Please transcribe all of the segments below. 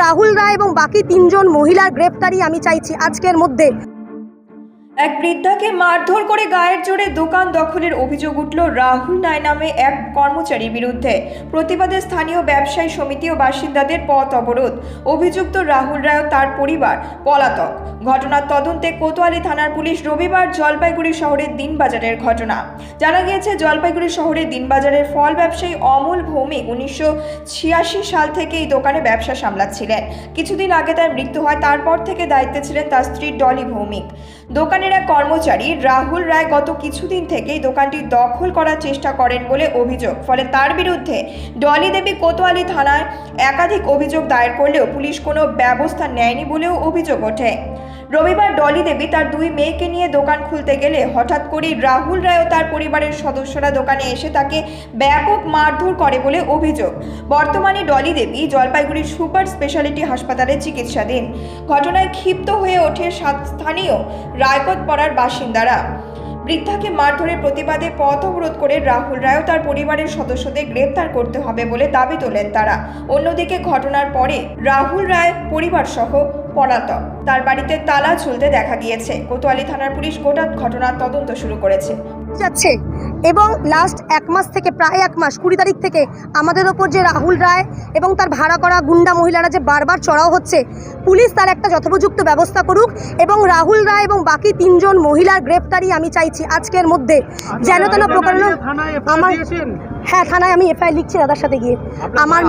রাহুল রায় এবং বাকি 3 জন মহিলার গ্রেফতারি আমি চাইছি আজকের মধ্যে। এক বৃদ্ধাকে মারধর করে গায়ের জোরে দোকান দখলের অভিযোগ উঠল রাহুল রায় নামে এক কর্মচারীর বিরুদ্ধে। প্রতিবাদে স্থানীয় ব্যবসায়ী সমিতি ও বাসিন্দাদের পথ অবরোধ। অভিযুক্ত রাহুল রায় ও তার পরিবার পলাতক। ঘটনার তদন্তে কোতোয়ালি থানার পুলিশ রবিবার জলপাইগুড়ি শহরের দিনবাজারের ঘটনা। জানা গিয়েছে, জলপাইগুড়ি শহরের দিনবাজারের ফল ব্যবসায়ী অমল ভৌমিক 1986 সাল থেকে এই দোকানে ব্যবসা সামলাচ্ছিলেন। কিছুদিন আগে তার মৃত্যু হয়, তারপর থেকে দায়িত্বে ছিলেন তার স্ত্রী ডলি ভৌমিক। দোকানের এক কর্মচারী রাহুল রায় গত কিছুদিন থেকেই দোকানটি দখল করার চেষ্টা করেন বলে অভিযোগ। ফলে তার বিরুদ্ধে ডলি দেবী কোতোয়ালি থানায় একাধিক অভিযোগ দায়ের করলেও পুলিশ কোনো ব্যবস্থা নেয়নি বলেও অভিযোগ ওঠে। রবিবার ডলি দেবী তার 2 মেয়েকে নিয়ে দোকান খুলতে গেলে হঠাৎ করেই রাহুল রায় ও তার পরিবারের সদস্যরা দোকানে এসে তাকে ব্যাপক মারধর করে বলে অভিযোগ। বর্তমানে ডলি দেবী জলপাইগুড়ির সুপার স্পেশালিটি হাসপাতালে চিকিৎসাধীন। ঘটনায় ক্ষিপ্ত হয়ে ওঠে স্থানীয় রায়কোট পাড়ার বাসিন্দারা। বৃদ্ধাকে মারধরের প্রতিবাদে পথ অবরোধ করে রাহুল রায় ও তার পরিবারের সদস্যদের গ্রেপ্তার করতে হবে বলে দাবি তোলেন তারা। অন্যদিকে ঘটনার পরে রাহুল রায় পরিবার সহ পলাতক। তার বাড়িতে তালা ঝুলতে দেখা গিয়েছে। কোতোয়ালি থানার পুলিশ গোটা ঘটনার তদন্ত শুরু করেছে যাচ্ছে এবং লাস্ট 1 মাস থেকে প্রায় 1 মাস 20 তারিখ থেকে আমাদের ওপর যে রাহুল রায় এবং তার ভাড়া করা গুন্ডা মহিলারা যে বারবার চড়াও হচ্ছে, পুলিশ তার একটা যথোপযুক্ত ব্যবস্থা করুক এবং রাহুল রায় এবং বাকি 3 জন মহিলার গ্রেফতারি আমি চাইছি আজকের মধ্যে। যেন তেন প্রকরণ আমার হ্যাঁ থানায় আমি এফআইআর লিখছি দাদার সাথে গিয়ে। আমার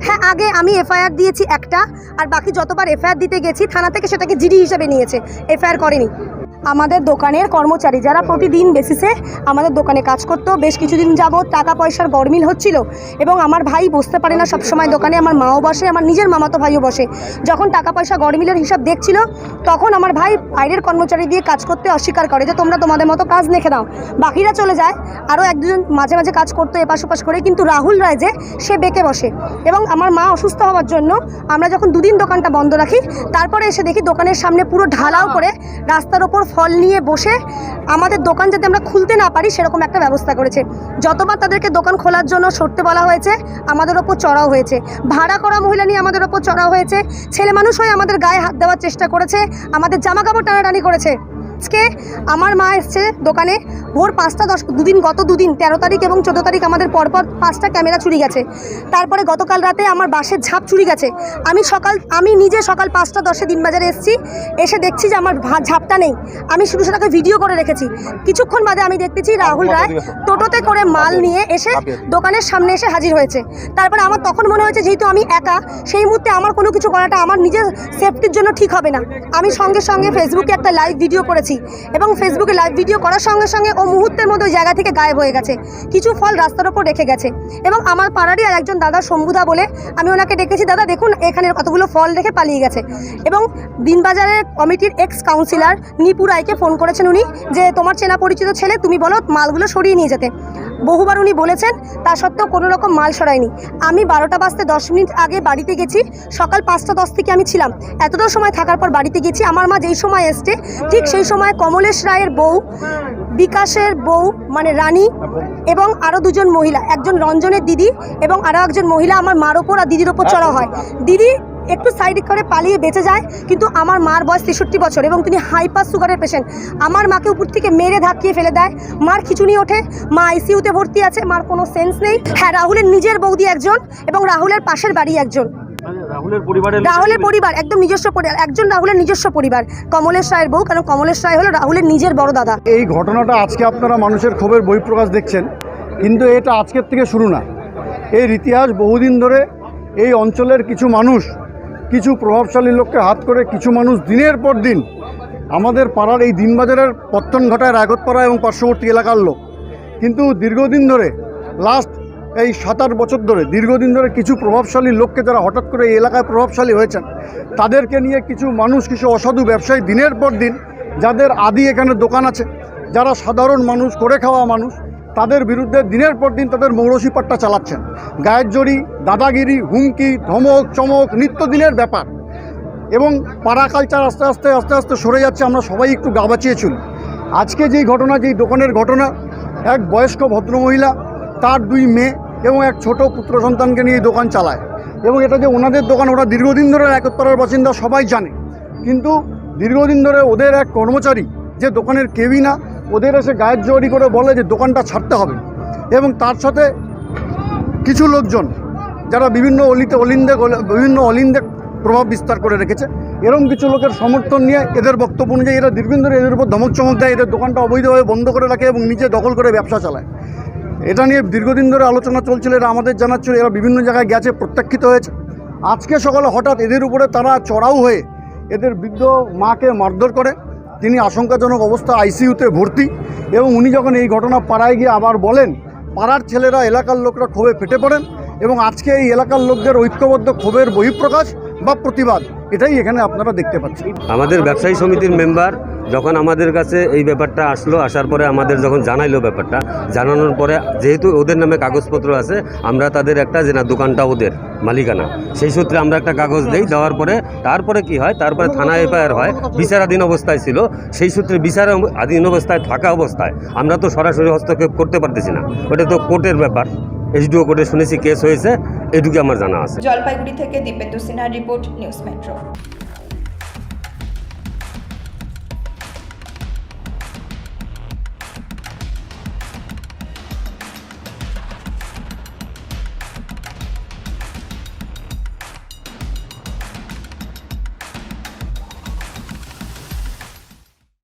হ্যাঁ আগে আমি এফআইআর দিয়েছি একটা, আর বাকি যতবার এফআইআর দিতে গেছি থানা থেকে সেটাকে জিডি হিসেবে নিয়েছে, এফআইআর করেনি। আমাদের দোকানের কর্মচারী যারা প্রতিদিন বেসিসে আমাদের দোকানে কাজ করতো, বেশ কিছুদিন যাবৎ টাকা পয়সার গরমিল হচ্ছিল এবং আমার ভাই বসতে পারে না সবসময় দোকানে, আমার মাও বসে, আমার নিজের মামাতো ভাইও বসে। যখন টাকা পয়সা গরমিলের হিসাব দেখছিল তখন আমার ভাই বাইরের কর্মচারী দিয়ে কাজ করতে অস্বীকার করে যে তোমরা তোমাদের মতো কাজ দেখে দাও, বাকিরা চলে যায়। আরও 1-2 জন মাঝে মাঝে কাজ করতো এপাশ ওপাশ করে, কিন্তু রাহুল রায় যে সে বেঁকে বসে। এবং আমার মা অসুস্থ হওয়ার জন্য আমরা যখন 2 দিন দোকানটা বন্ধ রাখি, তারপরে এসে দেখি দোকানের সামনে পুরো ঢালাও করে রাস্তার ওপর ফল নিয়ে বসে আমাদের দোকান যাতে আমরা খুলতে না পারি সেরকম একটা ব্যবস্থা করেছে। যতবার তাদেরকে দোকান খোলার জন্য সরতে বলা হয়েছে আমাদের ওপর চড়াও হয়েছে, ভাড়া করা মহিলা নিয়ে আমাদের ওপর চড়াও হয়েছে, ছেলে মানুষ হয়ে আমাদের গায়ে হাত দেওয়ার চেষ্টা করেছে, আমাদের জামা কাপড় টানাটানি করেছে। আজকে আমার মা এসছে দোকানে ভোর 5টা 10 দুদিন, গত 2 দিন 13 তারিখ এবং 14 তারিখ আমাদের পরপর 5টা ক্যামেরা চুরি গেছে। তারপরে গতকাল রাতে আমার বাসের ঝাপ চুরি গেছে। আমি নিজে সকাল 5টা 10-এ দিনবাজারে এসেছি, এসে দেখছি যে আমার ঝাপটা নেই। আমি শুধু সেটাকে ভিডিও করে রেখেছি। কিছুক্ষণ বাদে আমি দেখতেছি রাহুল রায় টোটোতে করে মাল নিয়ে এসে দোকানের সামনে এসে হাজির হয়েছে। তারপরে আমার তখন মনে হয়েছে যেহেতু আমি একা, সেই মুহূর্তে আমার কোনো কিছু করাটা আমার নিজের সেফটির জন্য ঠিক হবে না। আমি সঙ্গে সঙ্গে ফেসবুকে একটা লাইভ ভিডিও করেছি এবং ফেসবুকে লাইভ ভিডিও করার সঙ্গে সঙ্গে ও মুহূর্তের মধ্যে ওই জায়গা থেকে গায়েব হয়ে গেছে। কিছু ফল রাস্তার ওপর রেখে গেছে এবং আমার পাড়ারই আর একজন দাদা শম্ভুদা বলে আমি ওনাকে ডেকেছি, দাদা দেখুন এখানে কতগুলো ফল রেখে পালিয়ে গেছে। এবং দিনবাজারের কমিটির এক্স কাউন্সিলর নিপু রায়কে ফোন করেছেন উনি যে তোমার চেনা পরিচিত ছেলে, তুমি বলো মালগুলো সরিয়ে নিয়ে যেতে। বহুবার উনি বলেছেন, তা সত্ত্বেও কোনো রকম মাল সরায়নি। আমি 12টা বাজতে 10 মিনিট আগে বাড়িতে গেছি, সকাল 5টা 10 থেকে আমি ছিলাম। এতটা সময় থাকার পর বাড়িতে গেছি। আমার মা যেই সময় এসছে ঠিক সেই সময় কমলেশ রায়ের বউ, বিকাশের বউ মানে রানী এবং আরও 2 জন মহিলা, একজন রঞ্জনের দিদি এবং আরও একজন মহিলা আমার মার ওপর আর দিদির ওপর চড়া হয়। দিদি একটু সাইড করে পালিয়ে বেঁচে যায়, কিন্তু আমার মার বয়স 63 বছর এবং তিনি হাইপার সুগারের পেশেন্ট। আমার মাকে উপর থেকে মেরে ধাক্কিয়ে ফেলে দেয়, মার খিঁচুনি ওঠে, মা আইসিইউতে ভর্তি আছে, মার কোনো সেন্স নেই। হ্যাঁ, রাহুলের নিজের বৌদি একজন এবং রাহুলের পাশের বাড়ি একজন। রাহুলের পরিবার একদম নিজস্ব পরিবার, একজন রাহুলের নিজস্ব পরিবার, কমলেশ রায়ের বউ, কারণ কমলেশ রায় হলো রাহুলের নিজের বড় দাদা। এই ঘটনাটা আজকে আপনারা মানুষের ক্ষোভের বহিঃপ্রকাশ দেখছেন, কিন্তু এটা আজকের থেকে শুরু না। এর ইতিহাস বহুদিন ধরে। এই অঞ্চলের কিছু মানুষ, কিছু প্রভাবশালী লোককে হাত করে কিছু মানুষ দিনের পর দিন আমাদের পাড়ার এই দিনবাজারের পত্তন ঘটায় রায়গতপাড়া এবং পার্শ্ববর্তী এলাকার লোক। কিন্তু দীর্ঘদিন ধরে লাস্ট এই 7-8 বছর ধরে দীর্ঘদিন ধরে কিছু প্রভাবশালী লোককে যারা হঠাৎ করে এই এলাকায় প্রভাবশালী হয়েছেন তাদেরকে নিয়ে কিছু মানুষ, কিছু অসাধু ব্যবসায়ী দিনের পর দিন, যাদের আদি এখানে দোকান আছে, যারা সাধারণ মানুষ, করে খাওয়া মানুষ, তাদের বিরুদ্ধে দিনের পর দিন তাদের মৌরসি পাট্টা চালাচ্ছেন। গায়ের জড়ি, দাদাগিরি, হুমকি, ধমক চমক নিত্যদিনের ব্যাপার। এবং পাড়া কালচার আস্তে আস্তে সরে যাচ্ছে। আমরা সবাই একটু গা বাঁচিয়ে চলি। আজকে যেই ঘটনা, যেই দোকানের ঘটনা, এক বয়স্ক ভদ্রমহিলা, তার 2 মেয়ে এবং এক ছোট পুত্র সন্তানকে নিয়ে এই দোকান চালায়। এবং এটা যে ওনাদের দোকান, ওরা দীর্ঘদিন ধরে একতপাড়ার বাসিন্দা, সবাই জানে। কিন্তু দীর্ঘদিন ধরে ওদের এক কর্মচারী, যে দোকানের কেউই না, ওদের এসে গায়ের জোয়ারি করে বলে যে দোকানটা ছাড়তে হবে। এবং তার সাথে কিছু লোকজন যারা বিভিন্ন অলিন্দে প্রভাব বিস্তার করে রেখেছে, এরকম কিছু লোকের সমর্থন নিয়ে এদের বক্তব্য অনুযায়ী এরা দীর্ঘদিন ধরে এদের উপর ধমক চমক দেয়, এদের দোকানটা অবৈধভাবে বন্ধ করে রাখে এবং নিজে দখল করে ব্যবসা চালায়। এটা নিয়ে দীর্ঘদিন ধরে আলোচনা চলছিল, এরা আমাদের জানাচ্ছিল, এরা বিভিন্ন জায়গায় গেছে, প্রত্যাখ্যিত হয়েছে। আজকে সকালে হঠাৎ এদের উপরে তারা চড়াও হয়ে এদের বৃদ্ধ মাকে মারধর করে। তিনি আশঙ্কাজনক অবস্থা, আইসিইউতে ভর্তি। এবং উনি যখন এই ঘটনা পাড়ায় গিয়ে আবার বলেন, পাড়ার ছেলেরা, এলাকার লোকরা ক্ষোভে ফেটে পড়েন এবং আজকে এই এলাকার লোকদের ঐক্যবদ্ধ ক্ষোভের বহিঃপ্রকাশ বা প্রতিবাদ, এটাই এখানে আপনারা দেখতে পাচ্ছেন। আমাদের ব্যবসায়ী সমিতির মেম্বার যখন আমাদের কাছে এই ব্যাপারটা আসার পরে আমাদের যখন জানাইলো ব্যাপারটা, জানানোর পরে যেহেতু ওদের নামে কাগজপত্র আছে, আমরা তাদের একটা যে না দোকানটা ওদের মালিকানা, সেই সূত্রে আমরা একটা কাগজ দেই। দেওয়ার পরে তারপরে কি হয়, তারপরে থানা এফআইআর হয়। বিচারাধীন অবস্থায় ছিল, সেই সূত্রে বিচারাধীন অবস্থায় থাকা অবস্থায় আমরা তো সরাসরি হস্তক্ষেপ করতে পারতেছি না, ওটা তো কোর্টের ব্যাপার। এসডিও কোর্টে শুনেছি কেস হয়েছে, এটুকু আমার জানা আছে। জলপাইগুড়ি থেকে দীপেন্দু সিনহার রিপোর্ট, নিউজ মেট্রো।